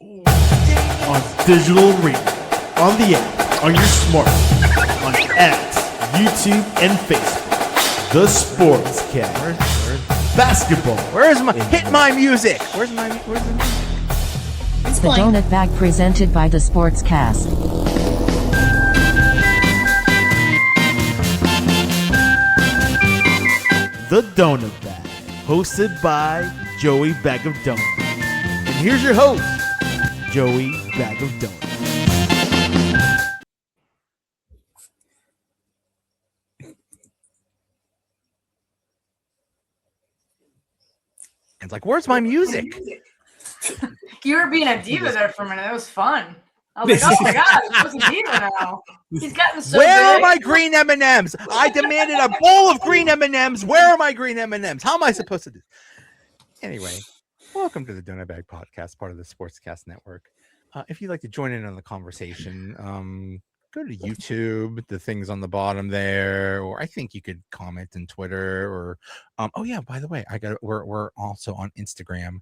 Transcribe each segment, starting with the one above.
On digital radio, on the app, on your smartphone, on X, YouTube, and Facebook. The Sportscast. Basketball. Where's my hit my music? Where's the music? The Donut Bag presented by the Sportscast. The Donut Bag, hosted by Joey Bag of Donuts. And here's your host, Joey Bag of Donuts. It's like, where's my music? You were being a diva there for a minute. That was fun. I was like, oh my god, he's a diva now. He's gotten so Where are big. my green M&Ms? I demanded a bowl of green M&Ms. Where are my green M&Ms? How am I supposed to do? Anyway, welcome to the Donut Bag Podcast, part of the Sportscast Network. If you'd like to join in on the conversation, go to YouTube, the things on the bottom there, or I think you could comment on Twitter, or oh yeah, by the way, we're also on Instagram.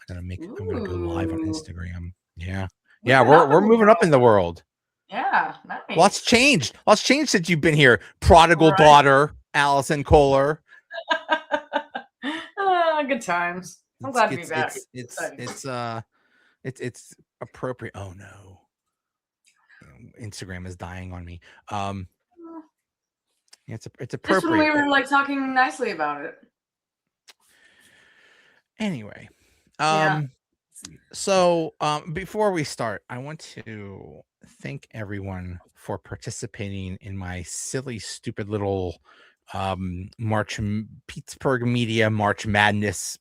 I'm gonna go live on Instagram. Yeah, we're moving up in the world. Yeah, nice. Lots changed since you've been here. Prodigal daughter, Allison Koehler. Good times. I'm glad to be back. It's appropriate. Oh no, Instagram is dying on me. Yeah, it's appropriate. Just when we were like talking nicely about it. Anyway, Yeah. so before we start, I want to thank everyone for participating in my silly, stupid little Pittsburgh Media March Madness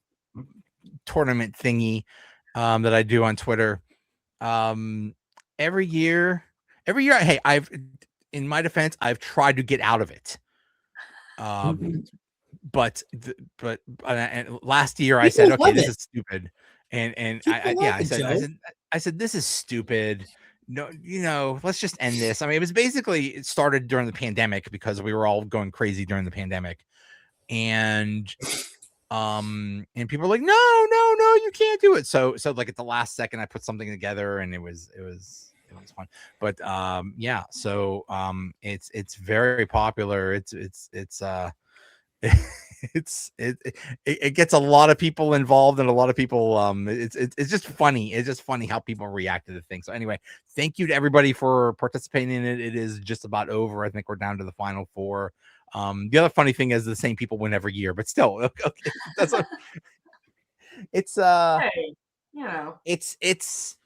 tournament thingy that I do on Twitter. Every year, hey, in my defense, I've tried to get out of it. But last year I said, okay, this is stupid. And I said, this is stupid. No, let's just end this. I mean, it started during the pandemic because we were all going crazy during the pandemic. And people were like, no, you can't do it. So like at the last second I put something together and it was fun. But yeah, so it's very popular. It gets a lot of people involved and a lot of people it's just funny. It's just funny how people react to the thing. So anyway, thank you to everybody for participating in it. It is just about over. I think we're down to the final four. The other funny thing is the same people win every year, but still, okay, that's it's Hey, you know. it's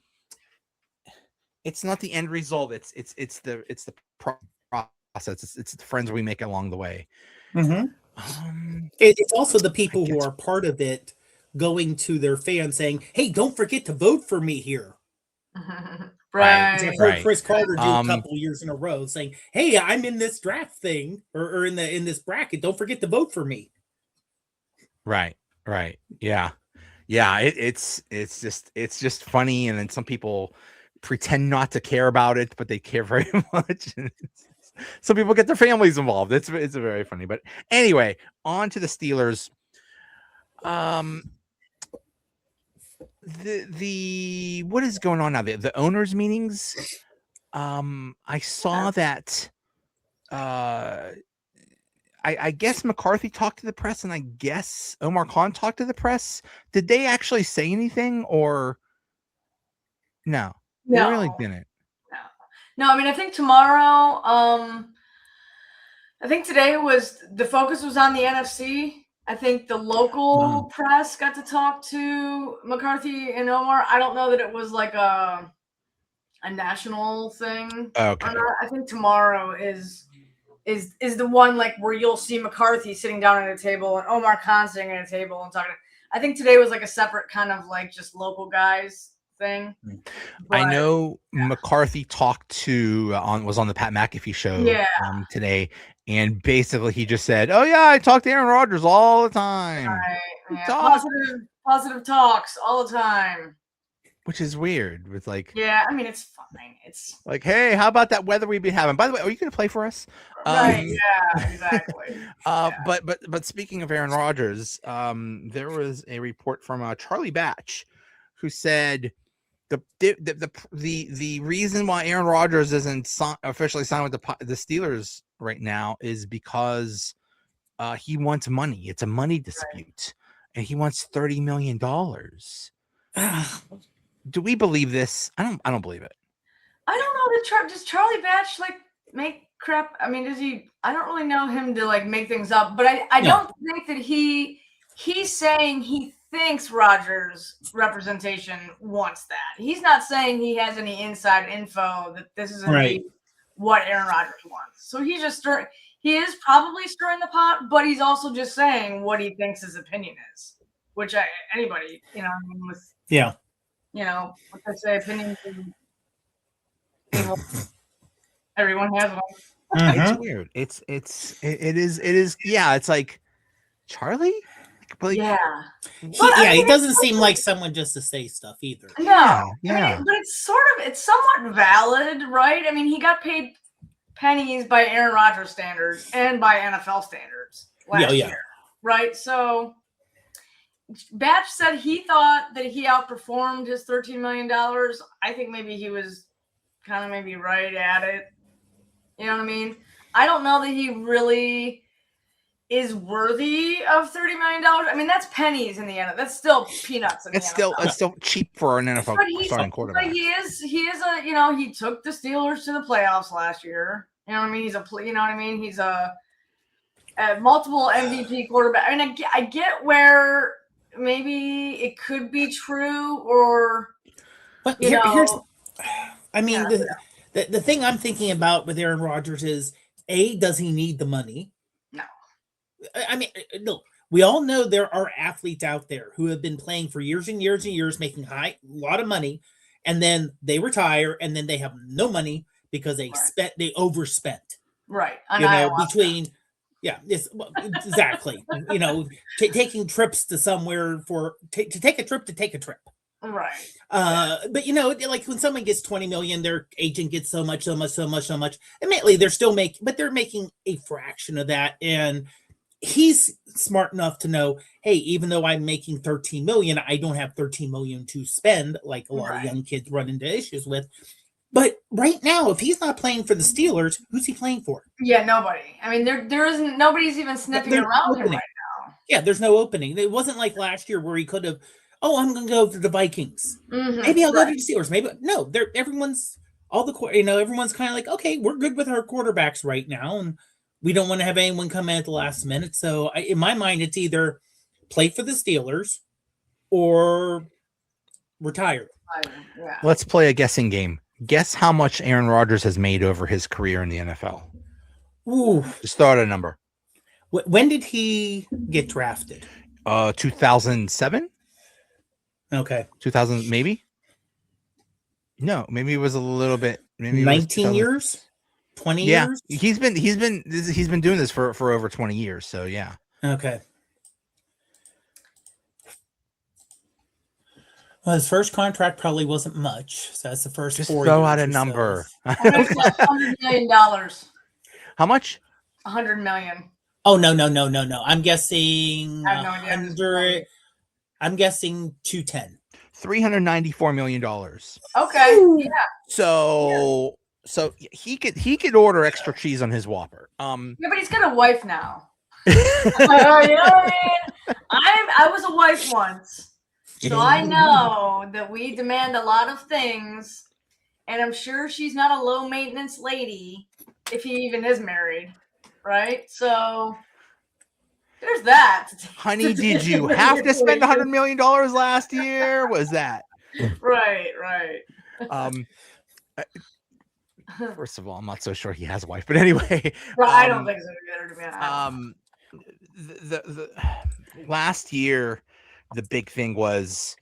not the end result. It's the process. It's the friends we make along the way. Mm-hmm. It's also the people who are part of it going to their fans saying, hey, don't forget to vote for me here. Right. I've heard Chris Carter do a couple years in a row saying, hey, I'm in this draft thing or in this bracket. Don't forget to vote for me. Right. Yeah. It's just funny. And then some people pretend not to care about it, but they care very much. Some people get their families involved. It's very funny. But anyway, on to the Steelers. The what is going on now? The owners' meetings. I saw that. I guess McCarthy talked to the press, and I guess Omar Khan talked to the press. Did they actually say anything, or no? They really didn't. No, I mean, I think tomorrow, I think today the focus was on the NFC. I think the local press got to talk to McCarthy and Omar. I don't know that it was like a national thing. Okay. I think tomorrow is the one like where you'll see McCarthy sitting down at a table and Omar Khan sitting at a table and talking. I think today was like a separate kind of like just local guys thing. But, I know McCarthy talked was on the Pat McAfee show today, and basically he just said, "Oh yeah, I talk to Aaron Rodgers all the time." Right. Yeah. Positive talks all the time. Which is weird. With like, yeah, I mean it's fine. It's like, hey, how about that weather we've been having? By the way, are you going to play for us? Right. Yeah. Exactly. But speaking of Aaron Rodgers, there was a report from Charlie Batch, who said the reason why Aaron Rodgers isn't officially signed with the Steelers right now is because he wants money. It's a money dispute, and he wants $30 million. Do we believe this? I don't believe it. I don't know. Does Charlie Batch like make crap? I mean, does he? I don't really know him to like make things up, but I don't think that he's saying he thinks Rodgers' representation wants that. He's not saying he has any inside info that this is what Aaron Rodgers wants. So he's just he is probably stirring the pot, but he's also just saying what he thinks his opinion is, which anybody, with what they say, opinions. Everyone has one. It's weird. It is. Yeah, it's like Charlie. But he doesn't seem like someone just to say stuff either. No, yeah. But it's somewhat valid, right? I mean, he got paid pennies by Aaron Rodgers standards and by NFL standards last year, right? So Batch said he thought that he outperformed his $13 million. I think maybe he was kind of maybe right at it. You know what I mean? I don't know that he really is worthy of $30 million. I mean, that's pennies in the end. That's still peanuts. It's still cheap for an NFL starting quarterback. But he is a he took the Steelers to the playoffs last year. You know what I mean? He's a multiple MVP quarterback. I mean, I get where maybe it could be true, or here's. I mean, the thing I'm thinking about with Aaron Rodgers is, does he need the money? No. I mean, no. We all know there are athletes out there who have been playing for years and years and years, making a lot of money, and then they retire, and then they have no money because they overspent. Right. Between exactly. Taking trips to somewhere to take a trip. Right. But like when someone gets 20 million, their agent gets so much. Admittedly, they're making a fraction of that. And he's smart enough to know, hey, even though I'm making 13 million, I don't have 13 million to spend, like a lot of young kids run into issues with. But right now, if he's not playing for the Steelers, who's he playing for? Yeah, nobody. I mean, there isn't, nobody's even sniffing around him right now. Yeah, there's no opening. It wasn't like last year where he could have, I'm going to go to the Vikings. Mm-hmm. Maybe I'll go to the Steelers. Maybe no. Everyone's kind of like, okay, we're good with our quarterbacks right now, and we don't want to have anyone come in at the last minute. So in my mind, it's either play for the Steelers or retire. Yeah. Let's play a guessing game. Guess how much Aaron Rodgers has made over his career in the NFL. Ooh, just throw out a number. When did he get drafted? 2007. Okay. 2000, maybe? No, maybe it was a little bit. Maybe 19 years? 20 years? He's been doing this for over 20 years, so yeah. Okay. Well, his first contract probably wasn't much, so that's the first. Just 4 throw years out a number. $100 million. How much? $100 million. Oh no! I'm guessing. I have no idea. 100. I'm guessing 210. $394 million. Okay. Yeah. So he could order extra cheese on his Whopper. Yeah, but he's got a wife now. You know what I mean? I was a wife once, so I know that we demand a lot of things, and I'm sure she's not a low maintenance lady if he even is married, right? So there's that. Honey, did you have to spend $100 million last year? Was that? Right. First of all, I'm not so sure he has a wife, but anyway. Well, I don't think so either, to be honest. The last year, the big thing was,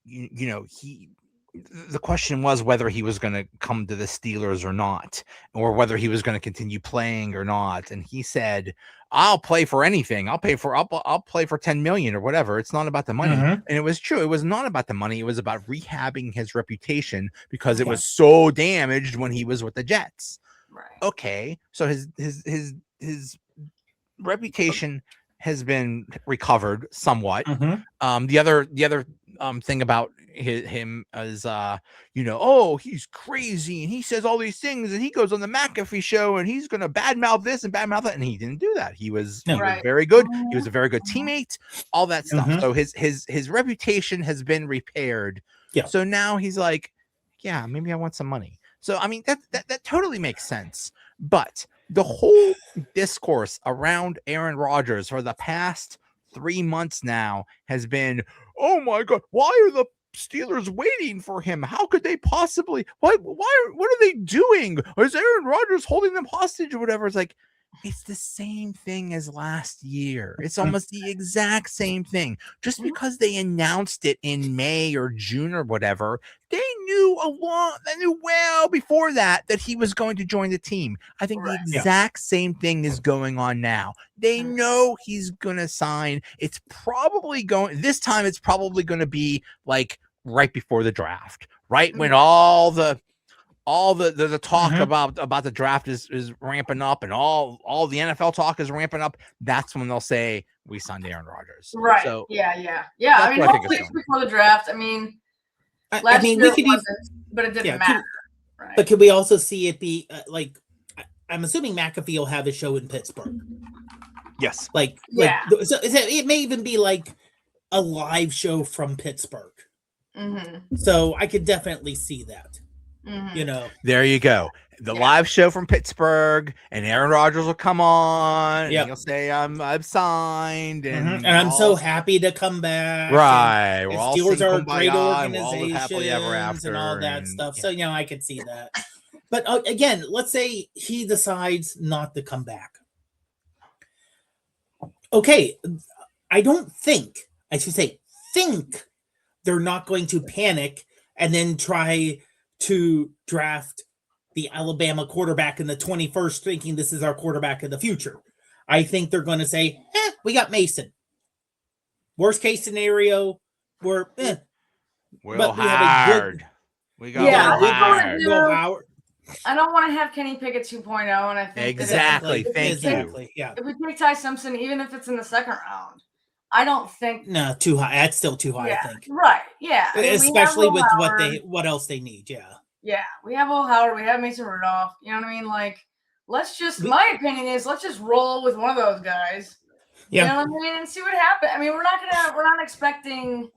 the question was whether he was going to come to the Steelers or not, or whether he was going to continue playing or not. And he said, I'll play for anything. I'll play for 10 million or whatever. It's not about the money. Mm-hmm. And it was true. It was not about the money. It was about rehabbing his reputation because it was so damaged when he was with the Jets. Right. Okay. So his reputation has been recovered somewhat. Mm-hmm. The other thing about him as oh, he's crazy and he says all these things and he goes on the McAfee show and he's gonna badmouth this and badmouth that, and he didn't do that. He was very good. He was a very good teammate, all that stuff. So his reputation has been repaired. Yeah. So now he's like, yeah, maybe I want some money. So I mean that totally makes sense. But the whole discourse around Aaron Rodgers for the past 3 months now has been, oh my God, why are the Steelers waiting for him? How could they possibly? What are they doing? Is Aaron Rodgers holding them hostage or whatever? It's like, it's the same thing as last year. It's almost the exact same thing. Just because they announced it in May or June or whatever, they knew well before that he was going to join the team. I think the exact same thing is going on now. They know he's going to sign. It's probably this time it's probably going to be like right before the draft, right? When all the talk about the draft is ramping up and all the NFL talk is ramping up. That's when they'll say we signed Aaron Rodgers. Right. So yeah. I mean, hopefully it's before the draft. I mean, last year it wasn't, but it didn't matter. Right. But could we also see it be like? I'm assuming McAfee will have a show in Pittsburgh. Yes. So it may even be like a live show from Pittsburgh. So I could definitely see that. There you go. The live show from Pittsburgh, and Aaron Rodgers will come on. And he'll say, "I've signed, and I'm so happy to come back." Right. We're all Steelers are a great organizations and all that stuff. So I could see that. But again, let's say he decides not to come back. Okay, I should say think they're not going to panic and then try to draft the Alabama quarterback in the 21st, thinking this is our quarterback of the future. I think they're going to say, we got Mason. Worst case scenario, Will Howard. We got Will Howard. I don't want to have Kenny Pickett 2.0, and I think exactly. Thank you. Yeah. If we take Ty Simpson, even if it's in the second round, I don't think too high. That's still too high. I think. Right. Yeah. I mean, especially with what else they need. Yeah. Yeah. We have Will Howard. We have Mason Rudolph. You know what I mean? Like, my opinion is let's just roll with one of those guys. Yeah. You know what I mean? And see what happens. I mean, we're not expecting.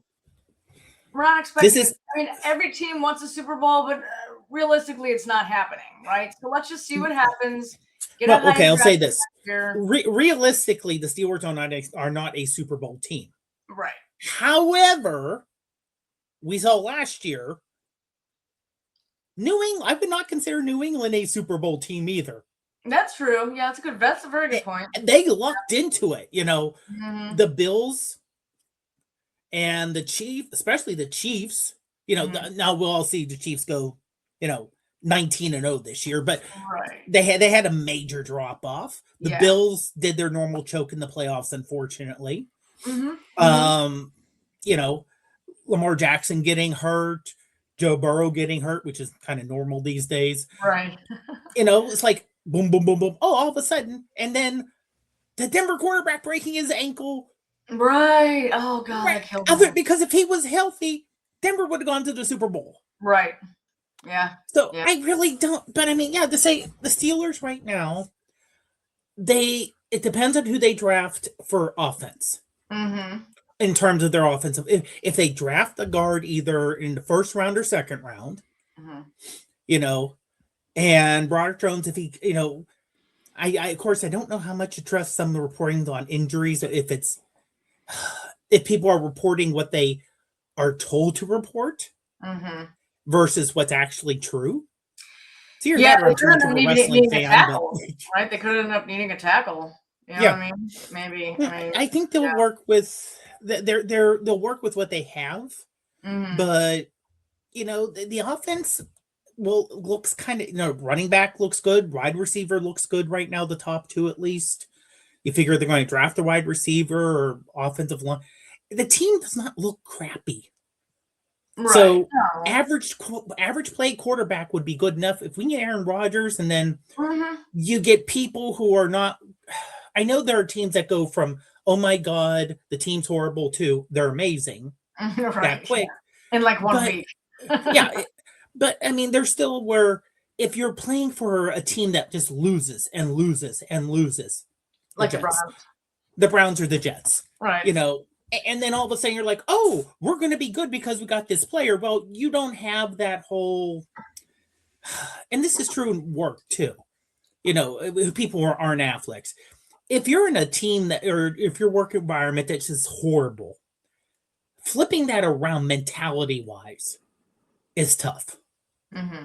Every team wants a Super Bowl, but realistically, it's not happening, right? So let's just see what happens. I'll say this. Realistically, the Steelers are not a Super Bowl team. Right. However, we saw last year, I would not consider New England a Super Bowl team either. That's true. Yeah, that's a very good point. They lucked into it. The Bills and the Chiefs, especially the Chiefs, now we'll all see the Chiefs go, 19-0 this year, but they had a major drop off. The Bills did their normal choke in the playoffs, unfortunately. Lamar Jackson getting hurt, Joe Burrow getting hurt, which is kind of normal these days. Right. It's like boom, boom, boom, boom. Oh, all of a sudden, and then the Denver quarterback breaking his ankle. Right. Oh God. Right. Because if he was healthy, Denver would have gone to the Super Bowl. Right. Yeah. So I really don't. But I mean, to say the Steelers right now, it depends on who they draft for offense. In terms of their offensive, if they draft a guard either in the first round or second round, and Broderick Jones, if he, I of course I don't know how much to trust some of the reporting on injuries. If people are reporting what they are told to report versus what's actually true. So they could end up needing a tackle, right? They could end up needing a tackle. You know what I mean? Maybe. I think they'll work with they'll work with what they have, but the offense looks kind of running back looks good, wide receiver looks good right now, the top two at least. You figure they're going to draft a wide receiver or offensive line. The team does not look crappy. Right. So average play quarterback would be good enough. If we get Aaron Rodgers and then you get people who are not, I know there are teams that go from, oh my God, the team's horrible to they're amazing that quick. in like 1 But week. yeah, but I mean, there's still where if you're playing for a team that just loses and loses and loses, Like the Jets. Browns. The Browns are the Jets, Right. you know, and then all of a sudden you're like, oh, we're going to be good because we got this player. Well, you don't have that whole, and this is true in work too. You know, people aren't athletes. If you're in a team that, or if your work environment that's just horrible, flipping that around mentality wise is tough. Mm-hmm.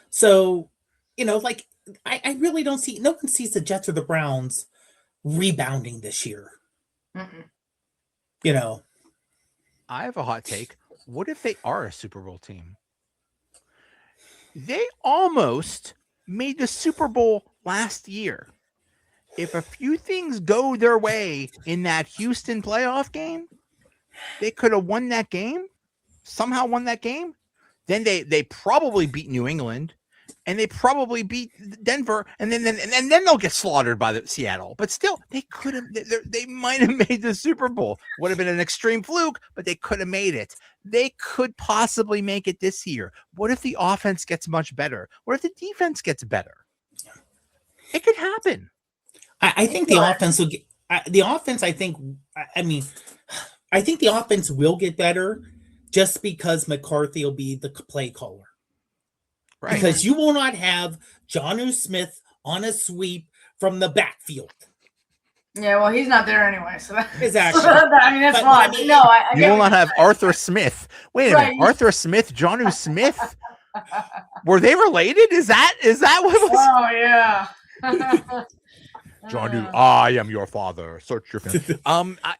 So, you know, like I really don't see, no one sees the Jets or the Browns rebounding this year. Mm-mm. You know, I have a hot take. What if they are a Super Bowl team? They almost made the Super Bowl last year. If a few things go their way in that Houston playoff game, they could have won that game, somehow won that game. Then they probably beat New England, and they probably beat Denver, and then they'll get slaughtered by the Seattle. But still, they could have. They might have made the Super Bowl. Would have been an extreme fluke, but they could have made it. They could possibly make it this year. What if the offense gets much better? What if the defense gets better? It could happen. I think the offense will get the offense. I think the offense will get better just because McCarthy will be the play caller. Right. Because you will not have Jonnu Smith on a sweep from the backfield. Yeah, well, he's not there anyway, so Exactly. I mean, that's fine. No, I you will not have Arthur Smith. Wait a minute, Arthur Smith, Jonnu Smith. Were they related? Is that what it was? Oh yeah. Jonnu, I am your father. Search your family. I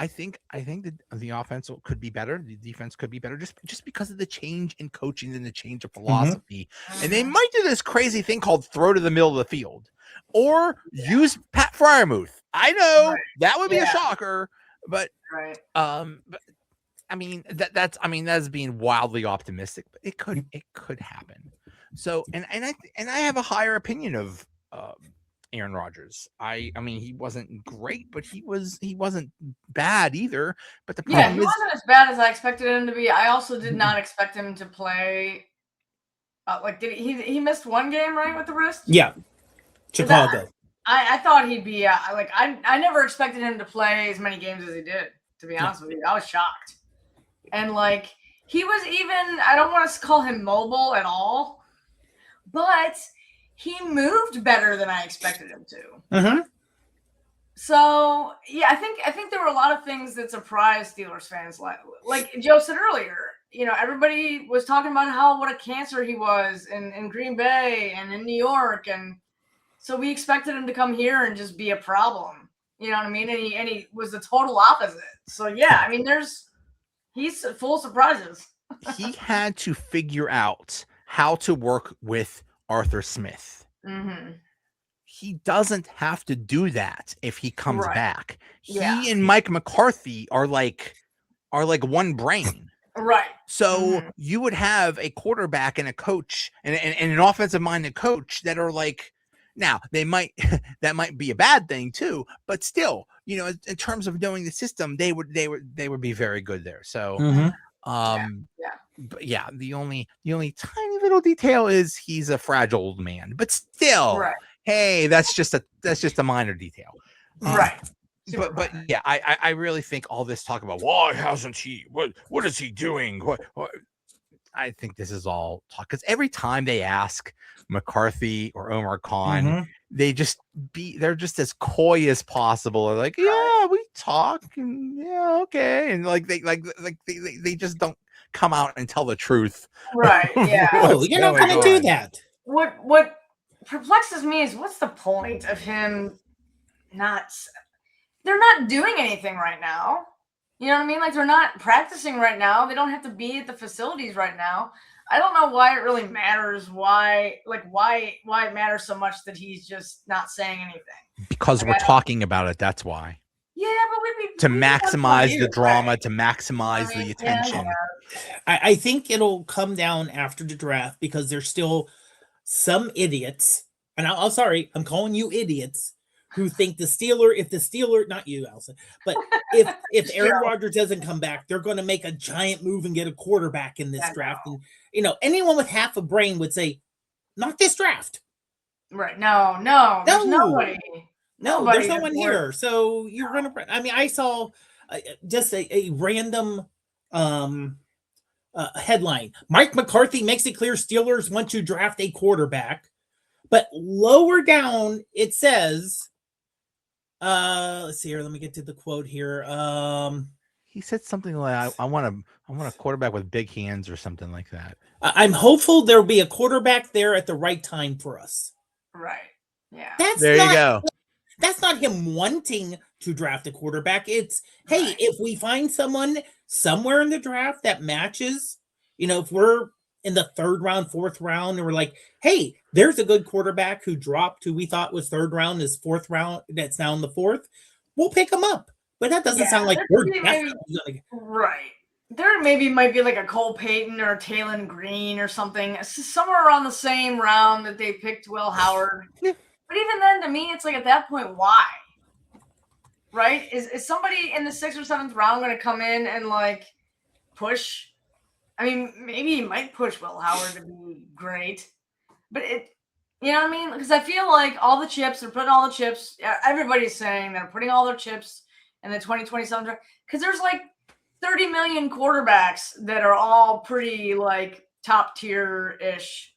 think that the offense could be better. The defense could be better just because of the change in coaching and the change of philosophy. Mm-hmm. And they might do this crazy thing called throw to the middle of the field or use Pat Fryermuth. I know that would be a shocker, but but I mean that's being wildly optimistic, but it could happen. So and I have a higher opinion of Aaron Rodgers. I mean, he wasn't great, but he wasn't bad either. But the problem he wasn't as bad as I expected him to be. I also did not expect him to play. Did he missed one game, right, with the wrist? Yeah, Chicago. I thought he'd be I never expected him to play as many games as he did. To be honest with you, I was shocked. And he was even, I don't want to call him mobile at all, but he moved better than I expected him to. Mm-hmm. So yeah, I think there were a lot of things that surprised Steelers fans. Like Joe said earlier, you know, everybody was talking about what a cancer he was in Green Bay and in New York, and so we expected him to come here and just be a problem. You know what I mean? And he was the total opposite. So yeah, I mean, he's full of surprises. He had to figure out how to work with Arthur Smith. Mm-hmm. He doesn't have to do that if he comes back. Yeah. He and Mike McCarthy are like one brain. Right. So you would have a quarterback and a coach and an offensive minded coach that are like, now that might be a bad thing too, but still, you know, in terms of knowing the system, they would be very good there. So, but yeah, the only tiny little detail is he's a fragile old man, but still, hey, that's just a minor detail. Right. But yeah, I really think all this talk about why hasn't he? What is he doing? What I think this is all talk because every time they ask McCarthy or Omar Khan, they're just as coy as possible. They're like, yeah, we talk, and yeah, okay, and they just don't come out and tell the truth. Right? Yeah. No, you're not going to do that. What perplexes me is what's the point of him not? They're not doing anything right now. You know what I mean? Like they're not practicing right now. They don't have to be at the facilities right now. I don't know why it really matters. Why it matters so much that he's just not saying anything. Because we're talking about it. That's why. Yeah, but to maximize the drama, to maximize the attention. I think it'll come down after the draft because there's still some idiots, and I'm sorry, I'm calling you idiots, who think if the Steeler, not you, Allison, but if Aaron Rodgers doesn't come back, they're going to make a giant move and get a quarterback in this draft. And anyone with half a brain would say, not this draft. Right? No, there's nobody. No, there's no one here. So you're going to. I mean, I saw just a random headline. Mike McCarthy makes it clear Steelers want to draft a quarterback. But lower down, it says, let's see here. Let me get to the quote here. He said something like, I want a quarterback with big hands or something like that. I'm hopeful there'll be a quarterback there at the right time for us. Right. Yeah. There you go. That's not him wanting to draft a quarterback. It's, hey, if we find someone somewhere in the draft that matches, if we're in the 3rd round, 4th round, and we're like, hey, there's a good quarterback who we thought was 3rd round, is 4th round, that's now in the 4th, we'll pick him up. But that doesn't sound like we're definitely gonna... Right. There might be like a Cole Payton or Taylon Green or something, somewhere around the same round that they picked Will Howard. Yeah. But even then, to me, it's like at that point, why? Right? Is somebody in the 6th or 7th round going to come in and like push? I mean, maybe he might push Will Howard to be great, but you know what I mean? Because I feel like they're putting all the chips. Everybody's saying they're putting all their chips in the 2027 draft because there's like 30 million quarterbacks that are all pretty like top tier ish.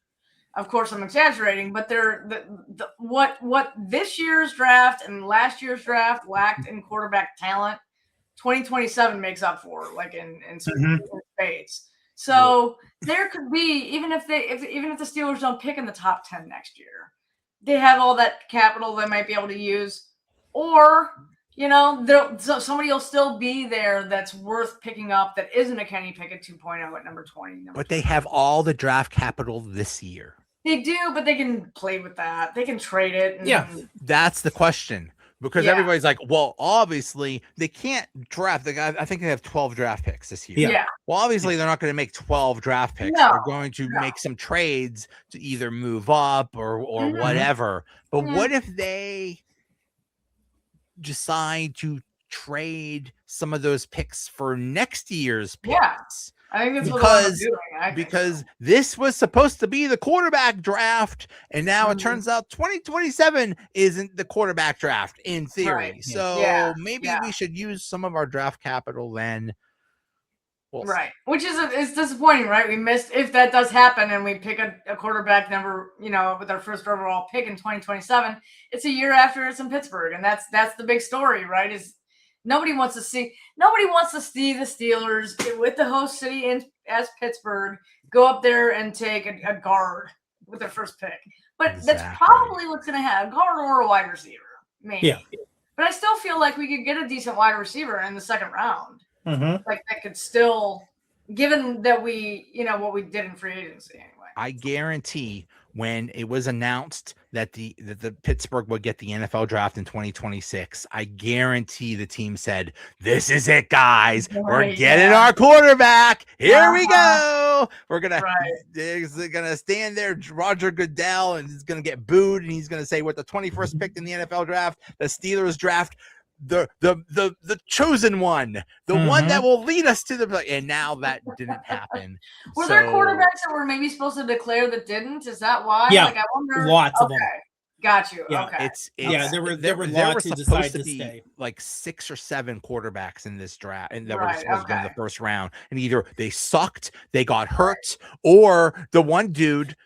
Of course, I'm exaggerating, but they're what this year's draft and last year's draft lacked in quarterback talent. 2027 makes up for, like in certain spades. So there could be, even if the Steelers don't pick in the top 10 next year, they have all that capital they might be able to use, or somebody will still be there that's worth picking up that isn't a Kenny Pickett 2.0 at number 20. But they have all the draft capital this year. They do, but they can play with that. They can trade it. That's the question. Because everybody's like, well, obviously they can't draft. I think they have 12 draft picks this year. Yeah. Well, obviously they're not going to make 12 draft picks. No, they're going to make some trades to either move up or whatever. But what if they decide to trade some of those picks for next year's picks? Yeah. I think that's what they're doing. Because this was supposed to be the quarterback draft, and now it turns out 2027 isn't the quarterback draft in theory. Right. So maybe we should use some of our draft capital then. Right. Which is disappointing, right? We missed, if that does happen and we pick a quarterback number, with our first overall pick in 2027, it's a year after it's in Pittsburgh. And that's the big story, right? Is nobody wants to see the Steelers with the host city as Pittsburgh go up there and take a guard with their first pick. But that's probably what's going to happen, a guard or a wide receiver, maybe. Yeah. But I still feel like we could get a decent wide receiver in the 2nd round. Like that could still, given that we, what we did in free agency anyway. I guarantee when it was announced that the Pittsburgh would get the NFL draft in 2026, I guarantee the team said, "This is it, guys. We're getting our quarterback. Here we go. We're gonna stand there, Roger Goodell, and he's gonna get booed, and he's gonna say, with the 21st pick in the NFL draft, the Steelers draft the chosen one, the one that will lead us to the, and now that didn't happen." Were there quarterbacks that were maybe supposed to declare that didn't? Is that why? Yeah, like, I wonder. Lots of them. Got you. Yeah. Okay. There were lots who decided to stay. Like 6 or 7 quarterbacks in this draft, and that were supposed to go in the first round, and either they sucked, they got hurt, or the one dude,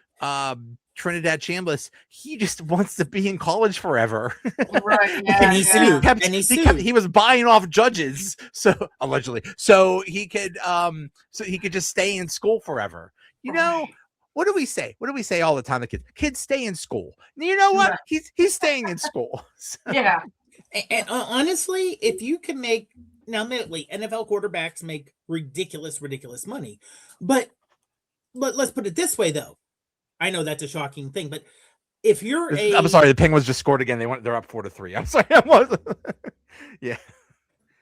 Trinidad Chambliss, he just wants to be in college forever. Right. And he was buying off judges, so allegedly, so he could just stay in school forever. What do we say? What do we say all the time to kids stay in school. You know what? He's staying in school. So. Yeah. And honestly, if you can make, now admittedly, NFL quarterbacks make ridiculous money, but let's put it this way though. I know that's a shocking thing, but if you're I'm sorry, the Penguins just scored again. They're up 4-3. I'm sorry. Yeah.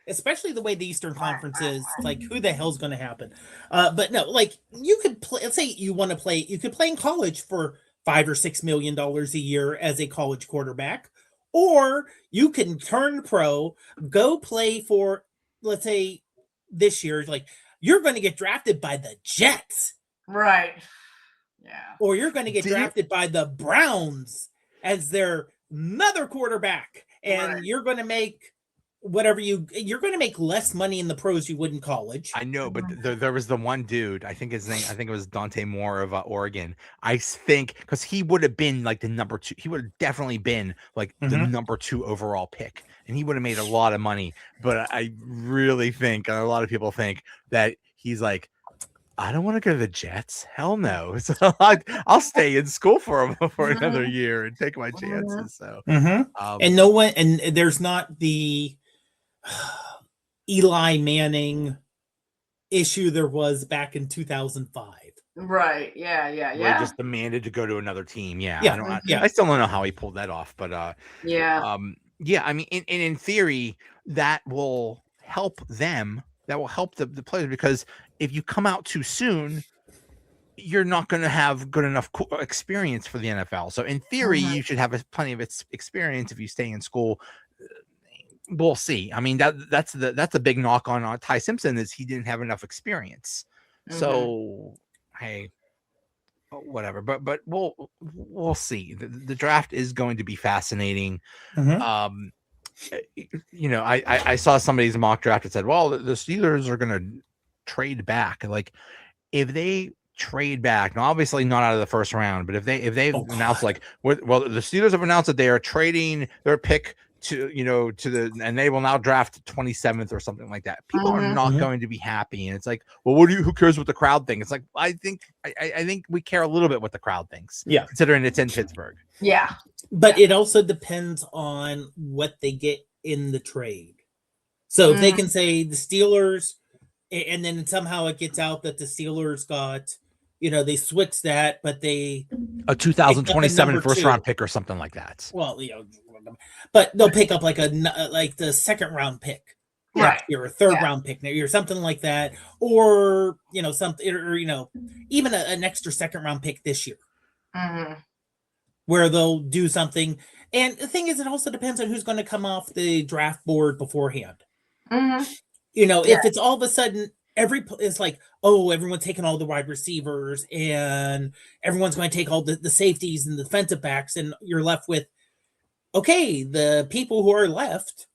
Especially the way the Eastern Conference is, like, who the hell's going to happen? But no, like, you could play, let's say you want to play, you could play in college for $5 or $6 million a year as a college quarterback, Or you can turn pro, go play for, let's say, this year, like you're going to get drafted by the Jets. Right. Yeah. Or you're going to get drafted by the Browns as their another quarterback. And you're going to make you're going to make less money in the pros you would in college. I know, but there was the one dude, I think his name, I think it was Dante Moore of Oregon. I think because he would have been like the number 2, he would have definitely been like the number 2 overall pick, and he would have made a lot of money. But I really think, and a lot of people think, that he's like, I don't want to go to the Jets. Hell no. So I'll stay in school for another year and take my chances. So, and no one, and there's not the Eli Manning issue there was back in 2005. Right. Yeah. Where he just demanded to go to another team. Yeah. I still don't know how he pulled that off, but yeah. I mean, in theory, that will help them. That will help the players, because if you come out too soon, you're not going to have good enough experience for the NFL. So in theory, you should have plenty of experience if you stay in school. We'll see. I mean, that's a big knock on Ty Simpson, is he didn't have enough experience. So hey, whatever. But we'll see. The draft is going to be fascinating. You know, I saw somebody's mock draft that said, well, the Steelers are going to trade back. Like, if they trade back, now obviously not out of the first round, but if they've announced, like, well, the Steelers have announced that they are trading their pick to and they will now draft 27th or something like that, people are not going to be happy. And it's like, well, who cares what the crowd thinks? It's like, I think we care a little bit what the crowd thinks, considering it's in Pittsburgh. But it also depends on what they get in the trade. So if they can say the Steelers, and then somehow it gets out that the Steelers got, they switched that, but they a 2027 first round pick or something like that. Well, but they'll pick up like the second round pick, right? Or a third round pick, or something like that, or something, or even an extra second round pick this year, where they'll do something. And the thing is, it also depends on who's going to come off the draft board beforehand. If it's all of a sudden it's like, oh, everyone's taking all the wide receivers and everyone's going to take all the safeties and the defensive backs, and you're left with, okay, the people who are left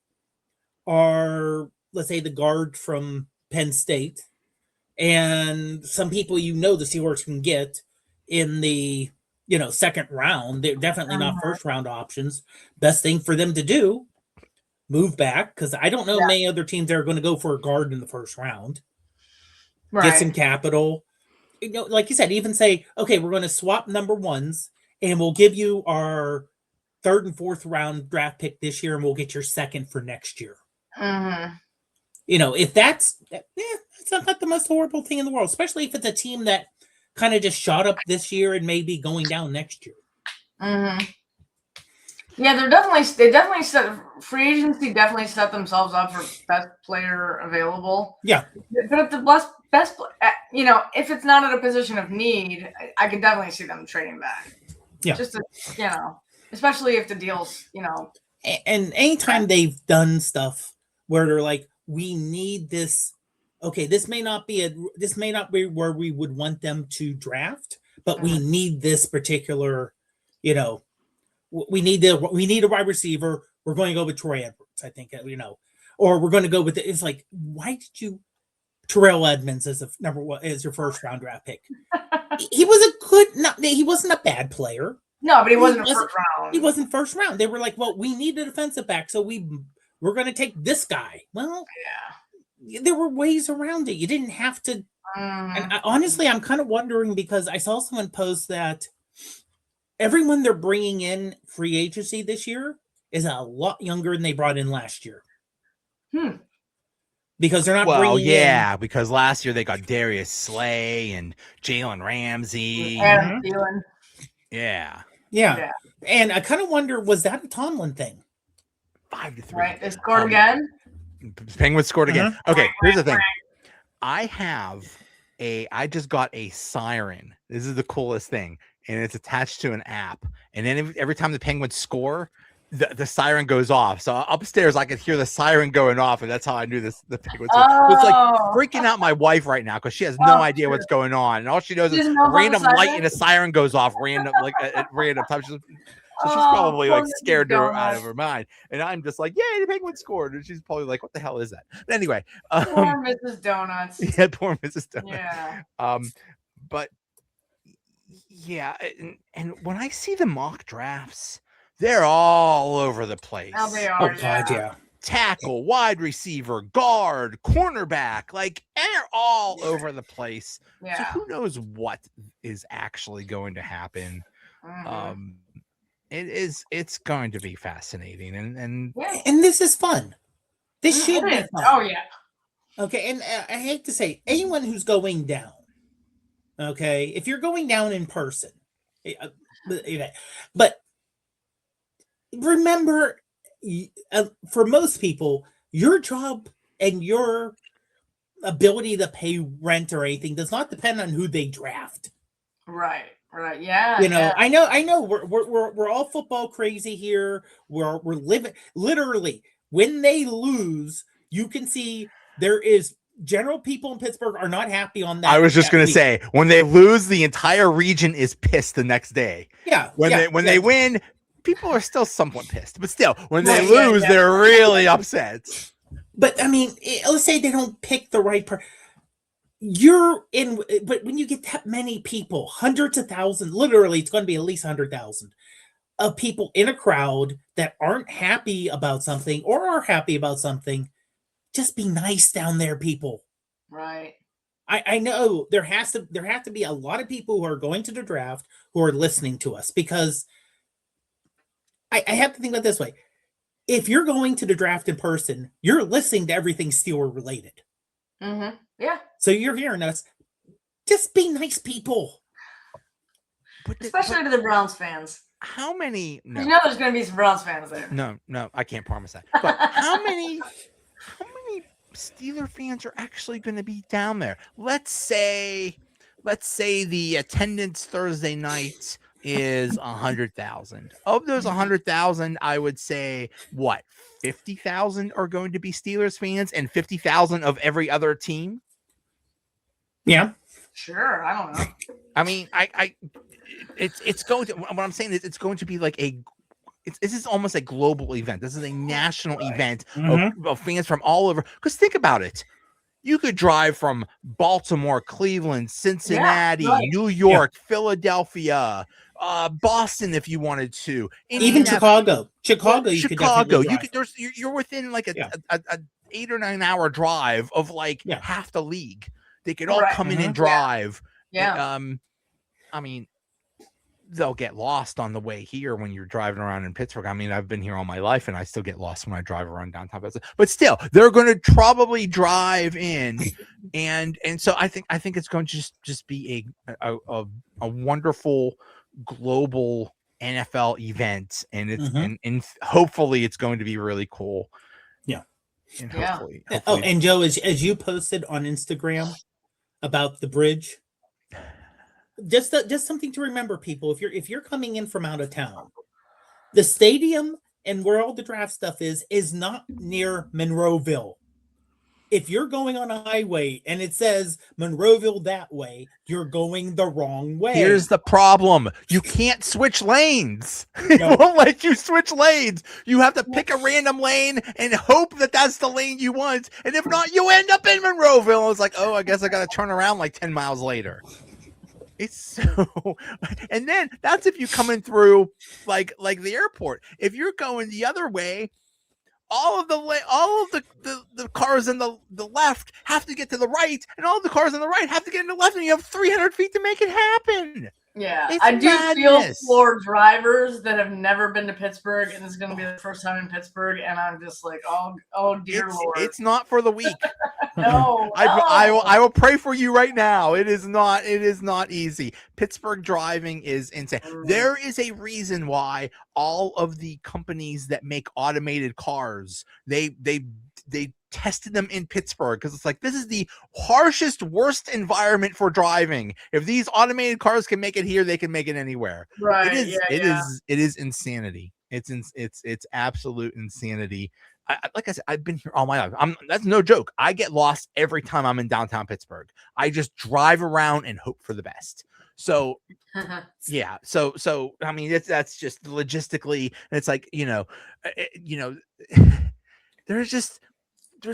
are, let's say, the guard from Penn State and some people the Steelers can get in the second round. They're definitely not first round options. Best thing for them to do, move back, because I don't know many other teams that are going to go for a guard in the first round. Get some capital. Like you said, even say, okay, we're going to swap number ones and we'll give you our third and fourth round draft pick this year, and we'll get your second for next year. If that's not the most horrible thing in the world, especially if it's a team that kind of just shot up this year and may be going down next year. Yeah, they definitely set free agency set themselves up for best player available. Yeah, but if the best, if it's not at a position of need, I could definitely see them trading back. Yeah, just especially if the deals, And anytime they've done stuff where they're like, we need this. Okay, this may not be where we would want them to draft, but we need this particular, we need a wide receiver. We're going to go with Troy Edwards, I think, or we're going to go with it's like, why did you Terrell Edmonds as as your first round draft pick? He wasn't a bad player. No, but he wasn't first round. He wasn't first round. They were like, well, we need a defensive back, so we're going to take this guy. Well, there were ways around it. You didn't have to. And honestly, I'm kind of wondering, because I saw someone post that everyone they're bringing in free agency this year is a lot younger than they brought in last year. Because they're not bringing in. Because last year they got Darius Slay and Jalen Ramsey. Yeah. And I kind of wonder, was that a Tomlin thing? 5-3. Right. They scored again. Penguins scored again. Okay, here's the thing. I just got a siren. This is the coolest thing. And it's attached to an app. And then every time the Penguins score, the siren goes off. So upstairs, I could hear the siren going off, and that's how I knew the Penguins. It's like freaking out my wife right now because she has no idea what's going on, and all she knows is a random light and a siren goes off random at random times. So she's probably like scared out of her mind, and I'm just like, "Yay, the Penguins scored!" And she's probably like, "What the hell is that?" But anyway, poor Mrs. Donuts. Yeah, poor Mrs. Donuts. Yeah. But yeah, and when I see the mock drafts, they're all over the place. Now they are. Oh God, yeah. Tackle, wide receiver, guard, cornerback, like they're all over the place. Yeah. So who knows what is actually going to happen? Mm-hmm. It's going to be fascinating, and this is fun. This should be fun. Oh yeah. Okay, and I hate to say, anyone who's going down, okay, if you're going down in person, but remember, for most people, your job and your ability to pay rent or anything does not depend on who they draft. Right. Yeah. You know, I know. We're all football crazy here. We're living literally when they lose. You can see there is general people in Pittsburgh are not happy on that. I was just going to say, when they lose, the entire region is pissed the next day. Yeah. When they win, people are still somewhat pissed, but still, when they lose, they're really upset. But I mean, let's say they don't pick the right person. But when you get that many people, hundreds of thousands, literally, it's going to be at least 100,000 of people in a crowd that aren't happy about something or are happy about something. Just be nice down there, people. Right. I know there have to be a lot of people who are going to the draft who are listening to us, because I have to think about it this way. If you're going to the draft in person, you're listening to everything Steeler related. Mm-hmm. Yeah. So you're hearing us. Just be nice people. Especially to the Browns fans. How many? No. You know there's going to be some Browns fans there. No, I can't promise that. But how many Steeler fans are actually going to be down there? Let's say the attendance Thursday night is 100,000. Of those 100,000, I would say 50,000 are going to be Steelers fans and 50,000 of every other team. Yeah, sure. I don't know. I mean, it's going to. What I'm saying is, it's going to be like this is almost a global event. This is a national event of fans from all over. Because think about it. You could drive from Baltimore, Cleveland, Cincinnati, New York, Philadelphia, Boston, if you wanted to. Even Chicago. You're within like a 8 or 9 hour drive of like half the league. They could all come in and drive. Yeah. I mean, they'll get lost on the way here when you're driving around in Pittsburgh. I mean, I've been here all my life and I still get lost when I drive around downtown. But still, they're going to probably drive in, and so I think it's going to just be a wonderful global NFL event, and it's and hopefully it's going to be really cool. Yeah. And hopefully. Oh, and Joe, as you posted on Instagram about the bridge, just something to remember, people. If you're coming in from out of town, the stadium and where all the draft stuff is not near Monroeville. If you're going on a highway and it says Monroeville that way, you're going the wrong way. Here's the problem. You can't switch lanes. It won't let you switch lanes. You have to pick a random lane and hope that that's the lane you want. And if not, you end up in Monroeville. It's like, oh, I guess I got to turn around like 10 miles later. It's so, and then that's if you coming through like the airport. If you're going the other way, all of the cars in the left have to get to the right, and all the cars on the right have to get in the left, and you have 300 feet to make it happen. Yeah, it's I do madness. feel for drivers that have never been to Pittsburgh, and this is going to be the first time in Pittsburgh, and I'm just like, oh dear Lord. It's not for the weak. No, I will pray for you right now. It is not easy. Pittsburgh driving is insane. There is a reason why all of the companies that make automated cars, they tested them in Pittsburgh, because it's like, this is the harshest, worst environment for driving. If these automated cars can make it here, they can make it anywhere. Right. It is insanity. It's absolute insanity. Like I said, I've been here all my life. That's no joke. I get lost every time I'm in downtown Pittsburgh. I just drive around and hope for the best. So yeah. So I mean, that's just logistically, it's like, there's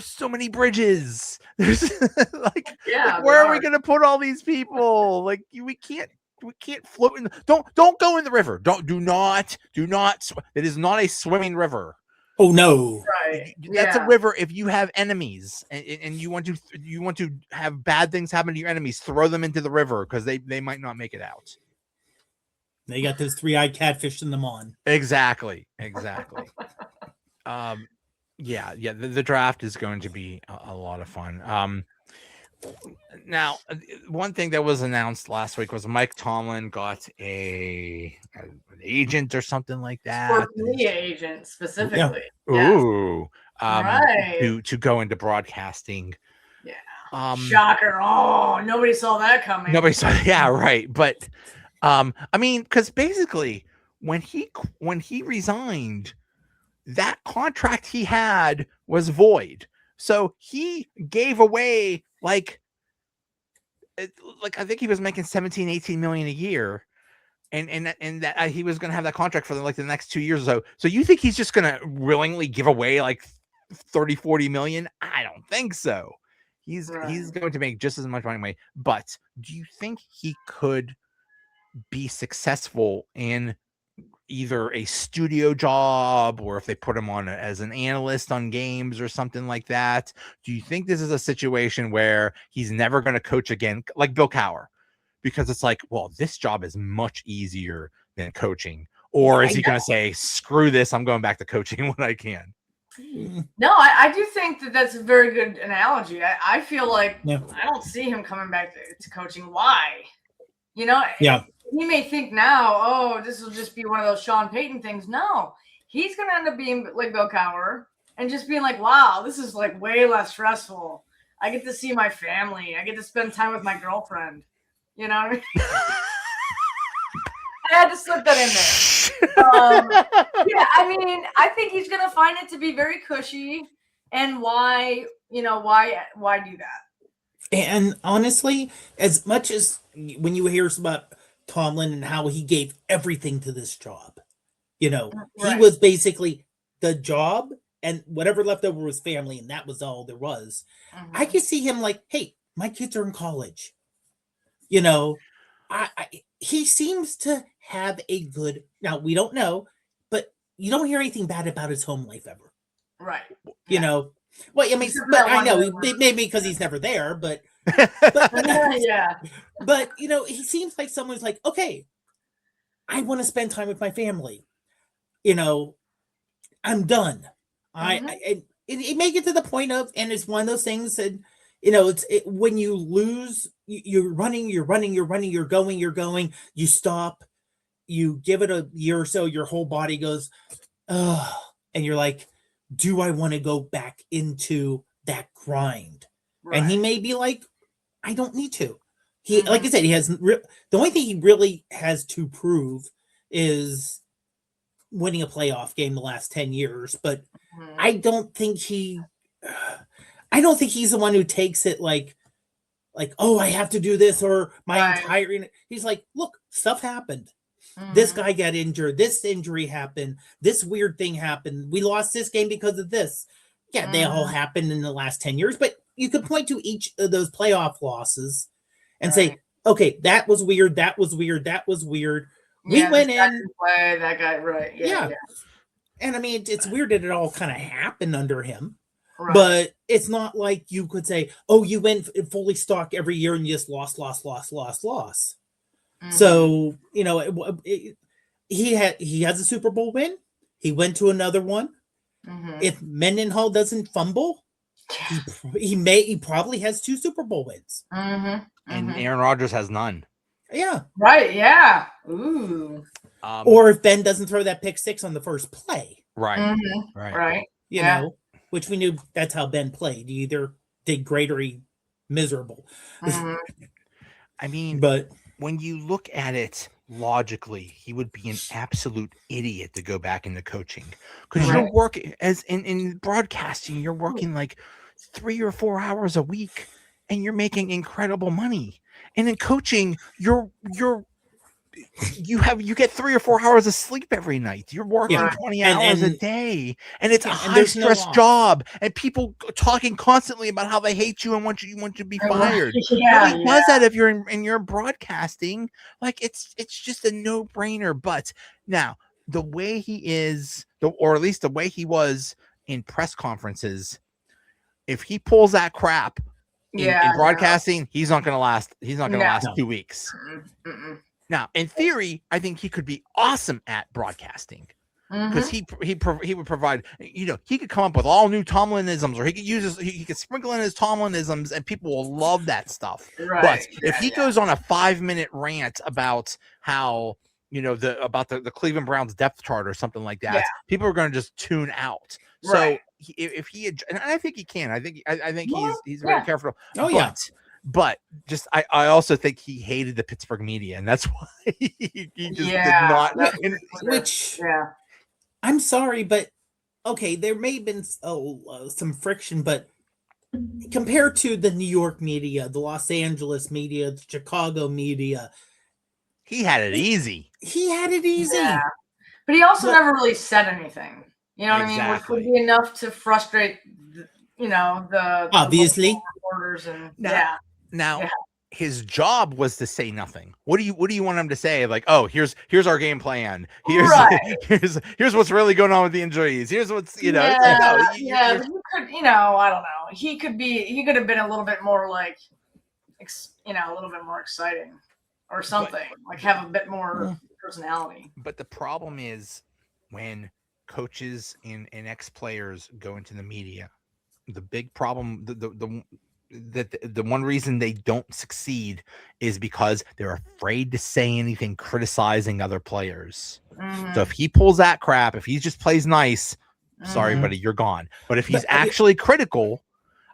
so many bridges. There's like where are we gonna put all these people? Like we can't float in. Don't go in the river. Do not. It is not a swimming river. Oh no! Right. That's a river. If you have enemies and you want to have bad things happen to your enemies, throw them into the river because they might not make it out. They got those 3-eyed catfish in them on. Exactly. Yeah. The draft is going to be a lot of fun. Now, one thing that was announced last week was Mike Tomlin got an agent or something like that. Or media agent specifically. Yeah. Ooh. Right. To go into broadcasting. Yeah. Shocker. Oh, nobody saw that coming. Nobody saw. Yeah, right. But I mean, because basically when he resigned, that contract he had was void. So he gave away like I think he was making 17-18 million a year, and that he was going to have that contract for the next 2 years or so. So you think he's just going to willingly give away like 30-40 million? I don't think so. He's going to make just as much money. But do you think he could be successful in either a studio job, or if they put him on as an analyst on games or something like that? Do you think this is a situation where he's never going to coach again, like Bill Cowher, because it's like, well, this job is much easier than coaching? Or is he going to say, screw this, I'm going back to coaching when I can? No, I do think that's a very good analogy. I feel like I don't see him coming back to coaching. Why? Yeah. He may think now, oh, this will just be one of those Sean Payton things. No, he's going to end up being like Bill Cowher and just being like, wow, this is like way less stressful. I get to see my family. I get to spend time with my girlfriend. You know what I mean? I had to slip that in there. Yeah, I mean, I think he's going to find it to be very cushy. And why do that? And honestly, as much as when you hear about Tomlin and how he gave everything to this job, he was basically the job, and whatever left over was family, and that was all there was. Mm-hmm. I could see him like, hey, my kids are in college. He seems to have a good, now we don't know, but you don't hear anything bad about his home life ever. Right. Well, I mean, but I know maybe because he's never there, but yeah. But he seems like someone's like, okay, I want to spend time with my family. I'm done. Mm-hmm. It may get to the point of, and it's one of those things that when you lose, you're running, you're going, you stop, you give it a year or so, your whole body goes, and you're like, do I want to go back into that grind? Right. And he may be like, I don't need to. He, like I said, he has the only thing he really has to prove is winning a playoff game the last 10 years. But I don't think he's the one who takes it like, oh, I have to do this, or my entire. He's like, look, stuff happened. This guy got injured. This injury happened. This weird thing happened. We lost this game because of this. Yeah, they all happened in the last 10 years. But you could point to each of those playoff losses and say, okay, that was weird. That was weird. That was weird. We went in. Play that guy, right? Yeah. And I mean, it's weird that it all kind of happened under him. Right. But it's not like you could say, oh, you went fully stock every year and you just lost. So, he has a Super Bowl win. He went to another one. If Mendenhall doesn't fumble, he probably has 2 Super Bowl wins. And Aaron Rodgers has none. Yeah. Right. Yeah. Ooh. Or if Ben doesn't throw that pick 6 on the first play. Right. Right. You know, which we knew that's how Ben played. He either did great or he miserable. I mean, but when you look at it logically, he would be an absolute idiot to go back into coaching, because you're working as in broadcasting, you're working like 3 or 4 hours a week and you're making incredible money. And in coaching, you get 3 or 4 hours of sleep every night. You're working 20 hours a day, and it's a high stress job, and people talking constantly about how they hate you and want you to be fired. Nobody does that if you're in your broadcasting. Like it's just a no-brainer. But now the way he is, or at least the way he was in press conferences, if he pulls that crap in broadcasting, he's not going to last. He's not going to last 2 weeks. Now, in theory, I think he could be awesome at broadcasting, because he would provide. He could come up with all new Tomlinisms, or he could sprinkle in his Tomlinisms, and people will love that stuff. Right. But if he goes on a 5-minute rant about how about the Cleveland Browns depth chart or something like that, people are going to just tune out. So if he had, and I think he can. I think he's very careful. But just I also think he hated the Pittsburgh media, and that's why he just did not. I'm sorry, but okay, there may have been some friction, but compared to the New York media, the Los Angeles media, the Chicago media, he had it easy. Yeah. But he also never really said anything. You know what I mean? Which would be enough to frustrate, the obviously reporters and Now, his job was to say nothing. What do you want him to say? Like, oh, here's our game plan. Here's what's really going on with the injuries. Here's what's but you could, I don't know. He could have been a little bit more like, a little bit more exciting or something. Like have a bit more personality. But the problem is when coaches and ex-players go into the media, the big problem, the one reason they don't succeed is because they're afraid to say anything criticizing other players. So if he pulls that crap, if he just plays nice, sorry, buddy, you're gone. But if he's actually critical,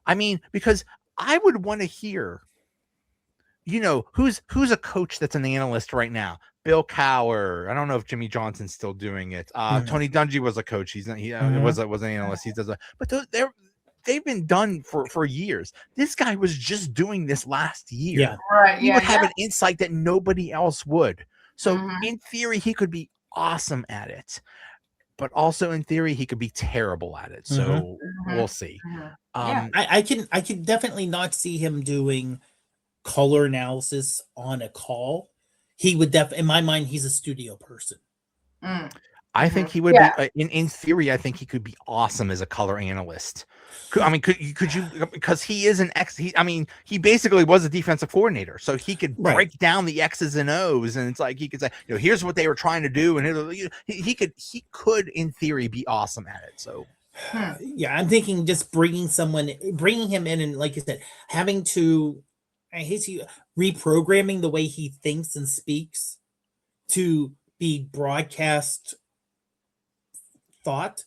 I mean, because I would want to hear, who's a coach that's an analyst right now? Bill Cowher. I don't know if Jimmy Johnson's still doing it. Tony Dungy was a coach. Was an analyst. He does it, but they've been done for years. This guy was just doing this last year. Yeah. Right. He would have an insight that nobody else would. So in theory, he could be awesome at it, but also in theory, he could be terrible at it. So we'll see. I can definitely not see him doing color analysis on a call. He would in my mind, he's a studio person. I think he would be in theory. I think he could be awesome as a color analyst. Could you? Because he is he basically was a defensive coordinator, so he could break down the X's and O's, and it's like he could say, here's what they were trying to do, and he could in theory be awesome at it. So. Yeah, I'm thinking just bringing him in, and like you said, having to, reprogramming the way he thinks and speaks to be broadcast thought,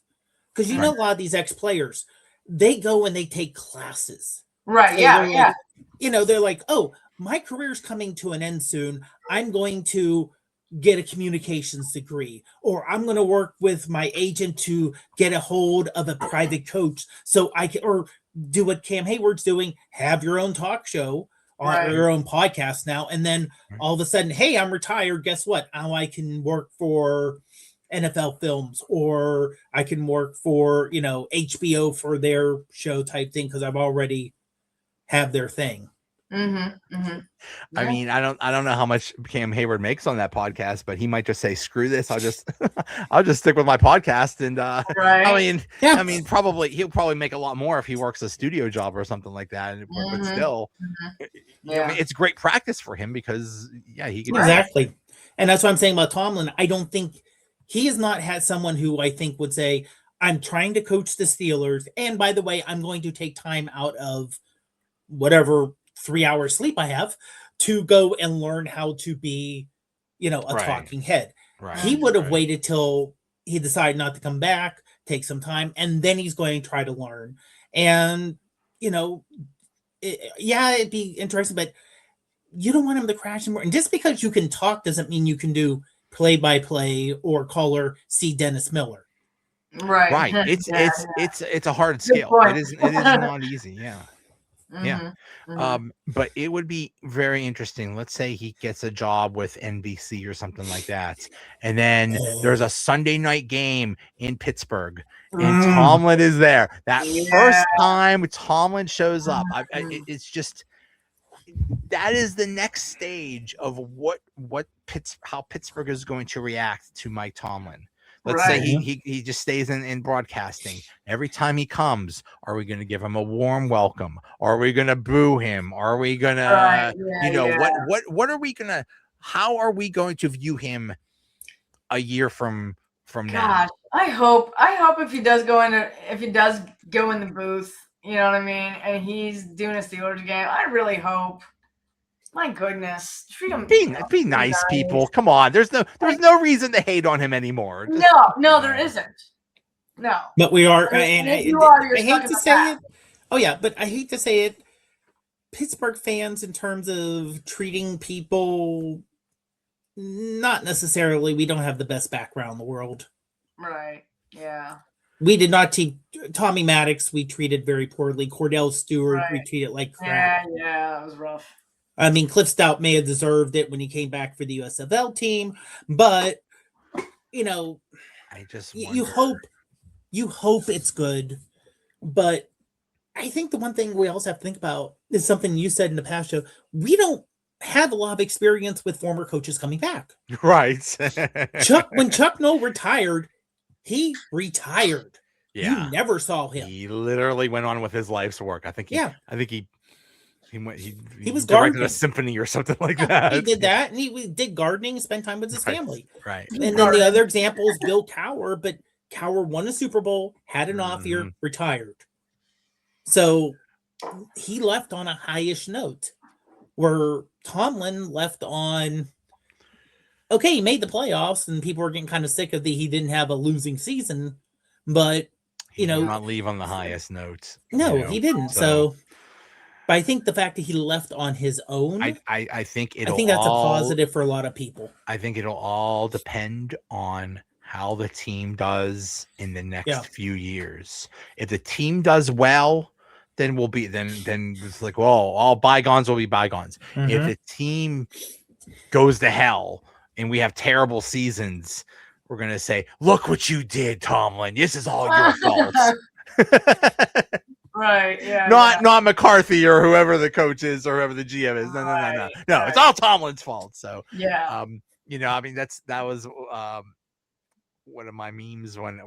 because a lot of these ex-players, they go and they take classes, right? They're like, oh, my career's coming to an end soon, I'm going to get a communications degree, or I'm going to work with my agent to get a hold of a private coach so I can, or do what Cam Hayward's doing, have your own talk show or your own podcast now, and then all of a sudden, hey, I'm retired, guess what, now I can work for NFL Films, or I can work for HBO for their show type thing, because I've already have their thing. I mean, I don't know how much Cam Hayward makes on that podcast, but he might just say, screw this, I'll just stick with my podcast. And I mean, probably he'll probably make a lot more if he works a studio job or something like that. But still, it's great practice for him, because he can exactly. And that's what I'm saying about Tomlin. I don't think he has not had someone who I think would say, I'm trying to coach the Steelers, and by the way, I'm going to take time out of whatever 3 hours sleep I have to go and learn how to be, a talking head. Right. He would have waited till he decided not to come back, take some time, and then he's going to try to learn. And, it'd be interesting, but you don't want him to crash more. And just because you can talk doesn't mean you can do play-by-play or color see Dennis Miller. Right. It's a hard Good skill. point. It is not easy. Yeah. Yeah. Mhm. But it would be very interesting. Let's say he gets a job with NBC or something like that. And then there's a Sunday night game in Pittsburgh and Tomlin is there. That first time Tomlin shows up, it's just, that is the next stage of how Pittsburgh is going to react to Mike Tomlin. Let's say he just stays in broadcasting. Every time he comes, are we going to give him a warm welcome? Are we going to boo him? Are we going to, what are we going to, how are we going to view him a year from now? I hope if he does go in the booth, you know what I mean, and he's doing a Steelers game, I really hope. My goodness, treat him. Be nice, people. Come on, there's no reason to hate on him anymore. No, there isn't. No, but we are, and I hate to say it. Oh yeah, but I hate to say it. Pittsburgh fans, in terms of treating people, not necessarily. We don't have the best background in the world. Right. Yeah. We did not Tommy Maddox. We treated very poorly. Cordell Stewart. We treated like crap. Yeah, that was rough. I mean, Cliff Stout may have deserved it when he came back for the USFL team, but I just you hope it's good. But I think the one thing we also have to think about is something you said in the past show. We don't have a lot of experience with former coaches coming back. Right. When Chuck Noll retired, he retired. Yeah. You never saw him. He literally went on with his life's work. I think he was directed a symphony or something like that. He did that, and he did gardening and spent time with his family. Right. And then the other example is Bill Cowher, but Cowher won a Super Bowl, had an off year, retired. So he left on a high-ish note, where Tomlin left on, okay, he made the playoffs, and people were getting kind of sick of he didn't have a losing season, but, he did not leave on the highest note. No, he didn't. So but I think the fact that he left on his own, I think that's a positive for a lot of people. I think it'll all depend on how the team does in the next few years. If the team does well, then we'll be then it's like, well, all bygones will be bygones. If the team goes to hell and we have terrible seasons, we're gonna say, look what you did, Tomlin. This is all your fault. Right. Yeah. Not McCarthy or whoever the coach is or whoever the GM is. No. It's all Tomlin's fault. So yeah. I mean that was one of my memes when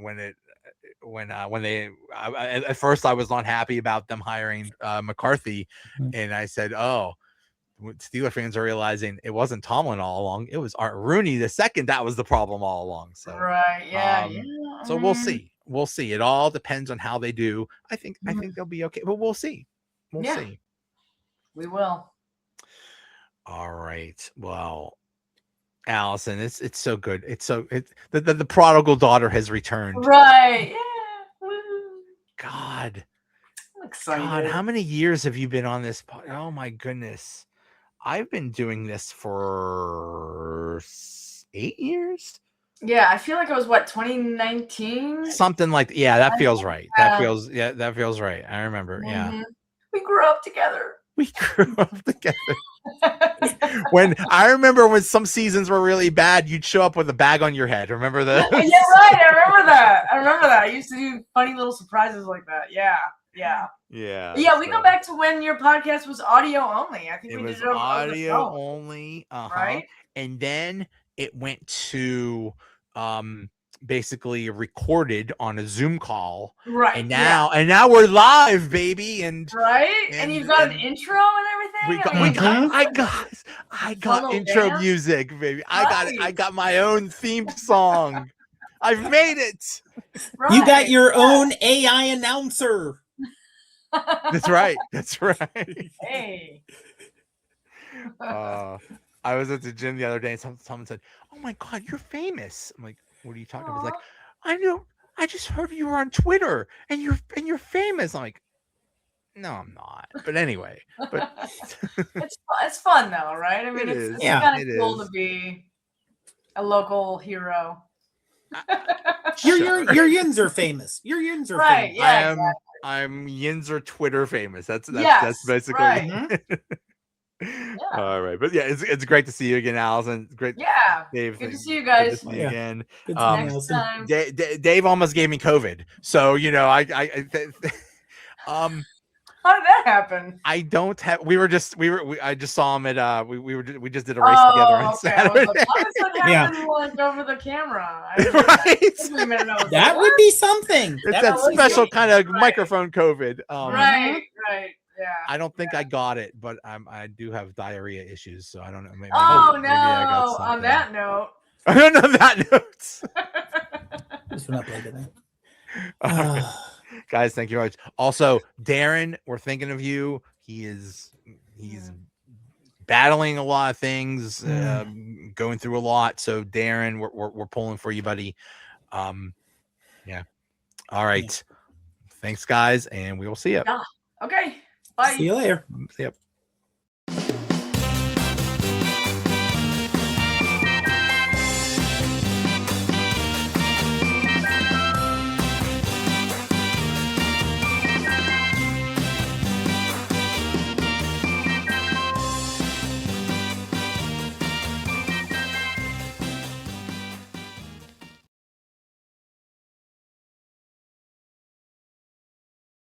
at first I was not happy about them hiring McCarthy, and I said, Steeler fans are realizing it wasn't Tomlin all along. It was Art Rooney the second that was the problem all along. So right. Yeah. So we'll see. We'll see. It all depends on how they do. I think they'll be okay, but we'll see. We'll see. We will. All right. Well, Allison, it's so good. The prodigal daughter has returned. Right. Yeah. God. I'm excited. God, how many years have you been on this? Oh my goodness. I've been doing this for 8 years. Yeah, I feel like it was 2019? Something like that feels right. That feels right. I remember. Yeah. We grew up together. When I remember when some seasons were really bad, you'd show up with a bag on your head. Remember that? Yeah, right. I remember that. I used to do funny little surprises like that. Yeah. We go back to when your podcast was audio only. I think it we was did it audio only. Right. And then it went to basically recorded on a Zoom call. Right. And now we're live, baby. And and you've got an intro and everything. I got intro music, baby. I got my own theme song. I've made it. Right. You got your own AI announcer. That's right. Hey. I was at the gym the other day and someone said, "Oh my God, you're famous." I'm like, "What are you talking about?" He's like, "I know. I just heard you were on Twitter and you're famous." I'm like, No, I'm not. But anyway, but it's fun though, right? I mean, it's kind of cool is. to be a local hero. Your Yinzer famous. Your Yinzer Right, famous. yeah. I'm Yinzer Twitter famous. That's basically right. All right. But yeah, it's great to see you again, Allison. Great. Yeah. Dave, good to see you guys. Good to see you again. Next time. Dave almost gave me COVID. So, you know, How did that happen? I don't have. I just saw him at. We just did a race together on Saturday. How does that happen like over the camera? Right. That would be something. It's that special kind of microphone COVID. Right. Yeah. I don't think I got it, but I do have diarrhea issues, so I don't know. Maybe no! I got something. On that note. I don't know that note. This one up like that. Right. Guys, thank you very much. Also, Darren, we're thinking of you. He's battling a lot of things, going through a lot. So, Darren, we're pulling for you, buddy. Yeah. All right. Thanks, guys, and we will see you. Okay. Bye. See you later. Yep.